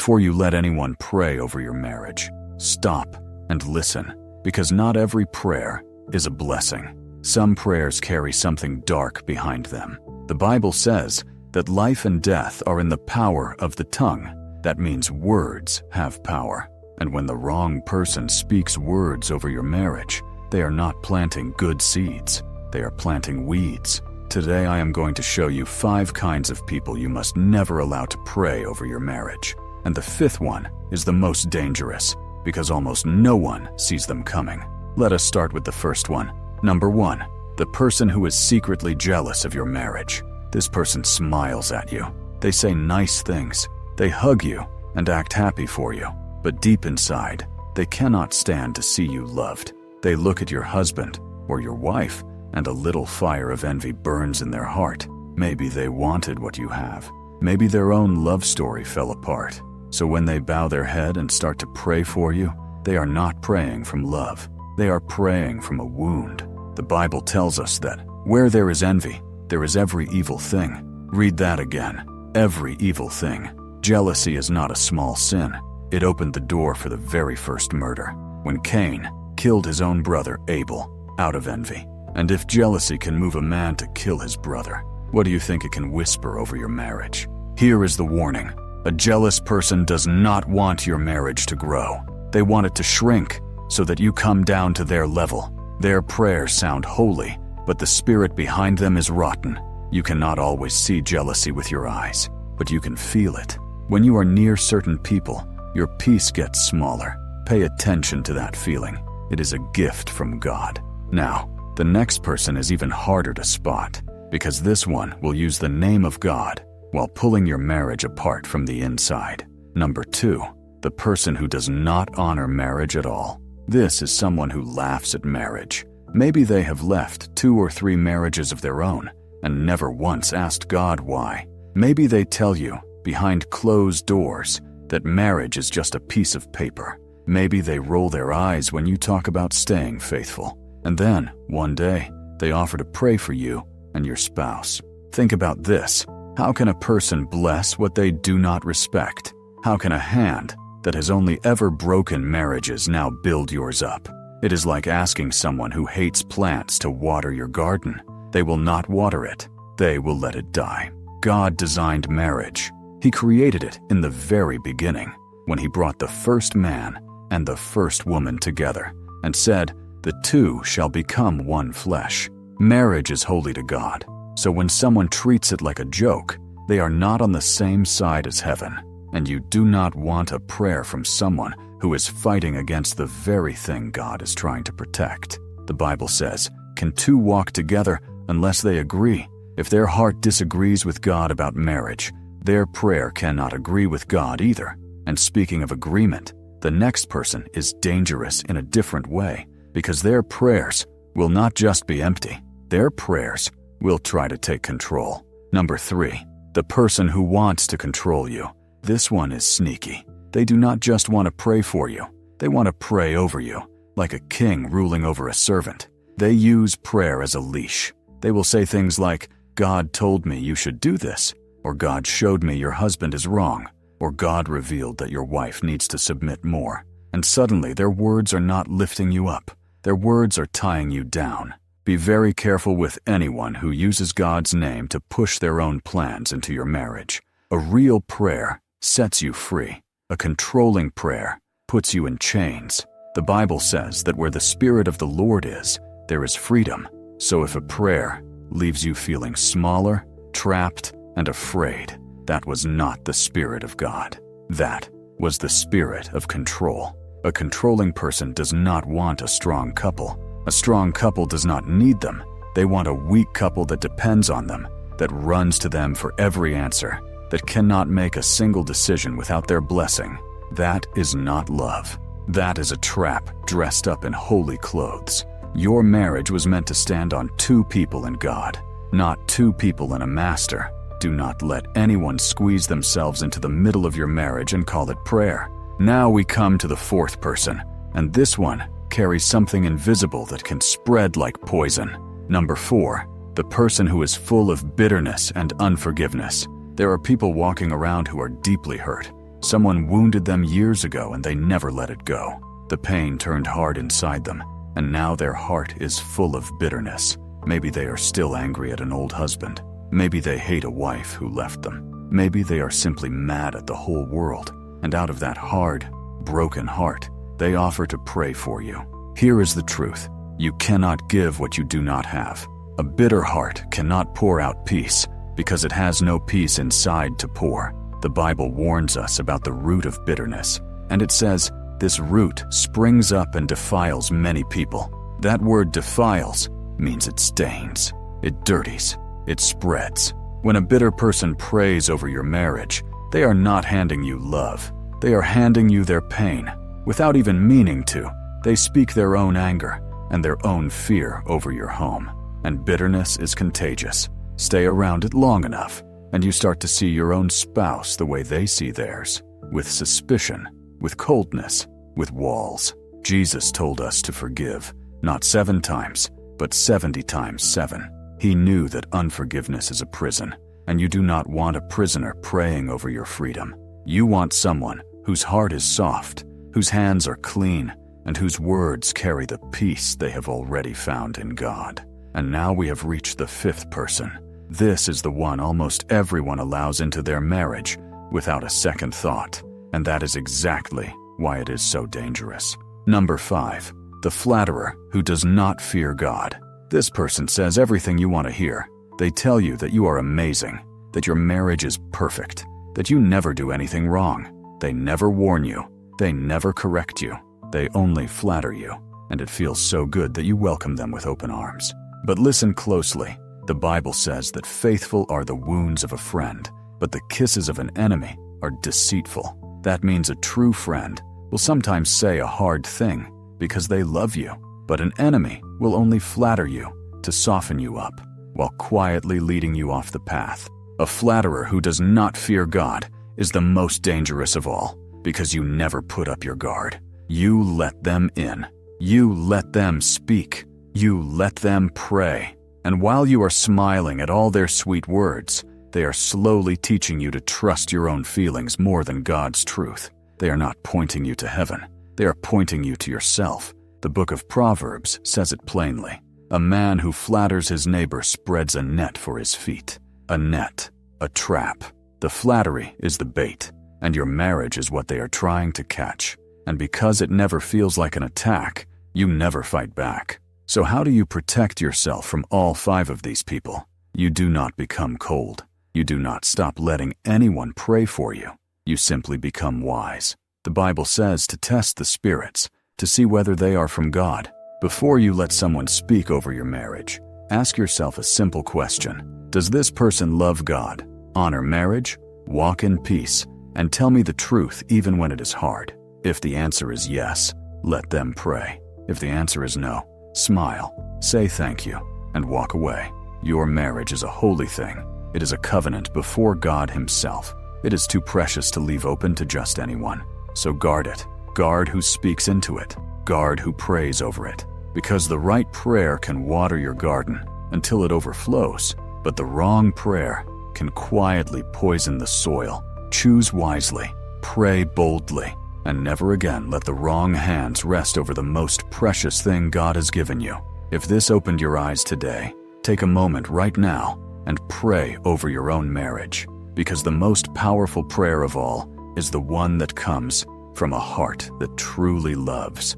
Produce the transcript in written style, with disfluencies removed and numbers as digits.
Before you let anyone pray over your marriage, stop and listen, because not every prayer is a blessing. Some prayers carry something dark behind them. The Bible says that life and death are in the power of the tongue. That means words have power. And when the wrong person speaks words over your marriage, they are not planting good seeds. They are planting weeds. Today I am going to show you 5 kinds of people you must never allow to pray over your marriage. And the 5th one is the most dangerous, because almost no one sees them coming. Let us start with the first one. Number 1, the person who is secretly jealous of your marriage. This person smiles at you. They say nice things. They hug you and act happy for you. But deep inside, they cannot stand to see you loved. They look at your husband or your wife, and a little fire of envy burns in their heart. Maybe they wanted what you have. Maybe their own love story fell apart. So when they bow their head and start to pray for you, they are not praying from love. They are praying from a wound. The Bible tells us that where there is envy, there is every evil thing. Read that again. Every evil thing. Jealousy is not a small sin. It opened the door for the very first murder, when Cain killed his own brother Abel out of envy. And if jealousy can move a man to kill his brother, what do you think it can whisper over your marriage? Here is the warning. A jealous person does not want your marriage to grow. They want it to shrink so that you come down to their level. Their prayers sound holy, but the spirit behind them is rotten. You cannot always see jealousy with your eyes, but you can feel it. When you are near certain people, your peace gets smaller. Pay attention to that feeling. It is a gift from God. Now, the next person is even harder to spot, because this one will use the name of God while pulling your marriage apart from the inside. Number 2, the person who does not honor marriage at all. This is someone who laughs at marriage. Maybe they have left 2 or 3 marriages of their own and never once asked God why. Maybe they tell you, behind closed doors, that marriage is just a piece of paper. Maybe they roll their eyes when you talk about staying faithful. And then, one day, they offer to pray for you and your spouse. Think about this. How can a person bless what they do not respect? How can a hand that has only ever broken marriages now build yours up? It is like asking someone who hates plants to water your garden. They will not water it. They will let it die. God designed marriage. He created it in the very beginning, when He brought the first man and the first woman together and said, "The two shall become one flesh." Marriage is holy to God. So when someone treats it like a joke, they are not on the same side as heaven. And you do not want a prayer from someone who is fighting against the very thing God is trying to protect. The Bible says, "Can 2 walk together unless they agree?" If their heart disagrees with God about marriage, their prayer cannot agree with God either. And speaking of agreement, the next person is dangerous in a different way, because their prayers will not just be empty. Their prayers will try to take control. Number 3, the person who wants to control you. This one is sneaky. They do not just want to pray for you. They want to pray over you, like a king ruling over a servant. They use prayer as a leash. They will say things like, "God told me you should do this," or "God showed me your husband is wrong," or "God revealed that your wife needs to submit more." And suddenly their words are not lifting you up. Their words are tying you down. Be very careful with anyone who uses God's name to push their own plans into your marriage. A real prayer sets you free. A controlling prayer puts you in chains. The Bible says that where the Spirit of the Lord is, there is freedom. So if a prayer leaves you feeling smaller, trapped, and afraid, that was not the Spirit of God. That was the spirit of control. A controlling person does not want a strong couple. A strong couple does not need them. They want a weak couple that depends on them, that runs to them for every answer, that cannot make a single decision without their blessing. That is not love. That is a trap dressed up in holy clothes. Your marriage was meant to stand on 2 people and God, not 2 people and a master. Do not let anyone squeeze themselves into the middle of your marriage and call it prayer. Now we come to the 4th person, and this one carries something invisible that can spread like poison. Number 4, the person who is full of bitterness and unforgiveness. There are people walking around who are deeply hurt. Someone wounded them years ago and they never let it go. The pain turned hard inside them, and now their heart is full of bitterness. Maybe they are still angry at an old husband. Maybe they hate a wife who left them. Maybe they are simply mad at the whole world. And out of that hard, broken heart, they offer to pray for you. Here is the truth. You cannot give what you do not have. A bitter heart cannot pour out peace because it has no peace inside to pour. The Bible warns us about the root of bitterness, and it says, this root springs up and defiles many people. That word defiles means it stains, it dirties, it spreads. When a bitter person prays over your marriage, they are not handing you love. They are handing you their pain. Without even meaning to, they speak their own anger and their own fear over your home. And bitterness is contagious. Stay around it long enough, and you start to see your own spouse the way they see theirs, with suspicion, with coldness, with walls. Jesus told us to forgive, not 7 times, but 70 times 7. He knew that unforgiveness is a prison, and you do not want a prisoner praying over your freedom. You want someone whose heart is soft, whose hands are clean, and whose words carry the peace they have already found in God. And now we have reached the 5th person. This is the one almost everyone allows into their marriage without a second thought, and that is exactly why it is so dangerous. Number 5, the flatterer who does not fear God. This person says everything you want to hear. They tell you that you are amazing, that your marriage is perfect, that you never do anything wrong. They never warn you. They never correct you. They only flatter you, and it feels so good that you welcome them with open arms. But listen closely. The Bible says that faithful are the wounds of a friend, but the kisses of an enemy are deceitful. That means a true friend will sometimes say a hard thing because they love you, but an enemy will only flatter you to soften you up while quietly leading you off the path. A flatterer who does not fear God is the most dangerous of all because you never put up your guard. You let them in. You let them speak. You let them pray. And while you are smiling at all their sweet words, they are slowly teaching you to trust your own feelings more than God's truth. They are not pointing you to heaven. They are pointing you to yourself. The book of Proverbs says it plainly. A man who flatters his neighbor spreads a net for his feet. A net, a trap. The flattery is the bait, and your marriage is what they are trying to catch. And because it never feels like an attack, you never fight back. So how do you protect yourself from all 5 of these people? You do not become cold. You do not stop letting anyone pray for you. You simply become wise. The Bible says to test the spirits, to see whether they are from God. Before you let someone speak over your marriage, ask yourself a simple question. Does this person love God, honor marriage, walk in peace, and tell me the truth even when it is hard? If the answer is yes, let them pray. If the answer is no, smile, say thank you, and walk away. Your marriage is a holy thing. It is a covenant before God Himself. It is too precious to leave open to just anyone. So guard it. Guard who speaks into it. Guard who prays over it. Because the right prayer can water your garden until it overflows, but the wrong prayer can quietly poison the soil. Choose wisely, pray boldly, and never again let the wrong hands rest over the most precious thing God has given you. If this opened your eyes today, take a moment right now and pray over your own marriage, because the most powerful prayer of all is the one that comes from a heart that truly loves.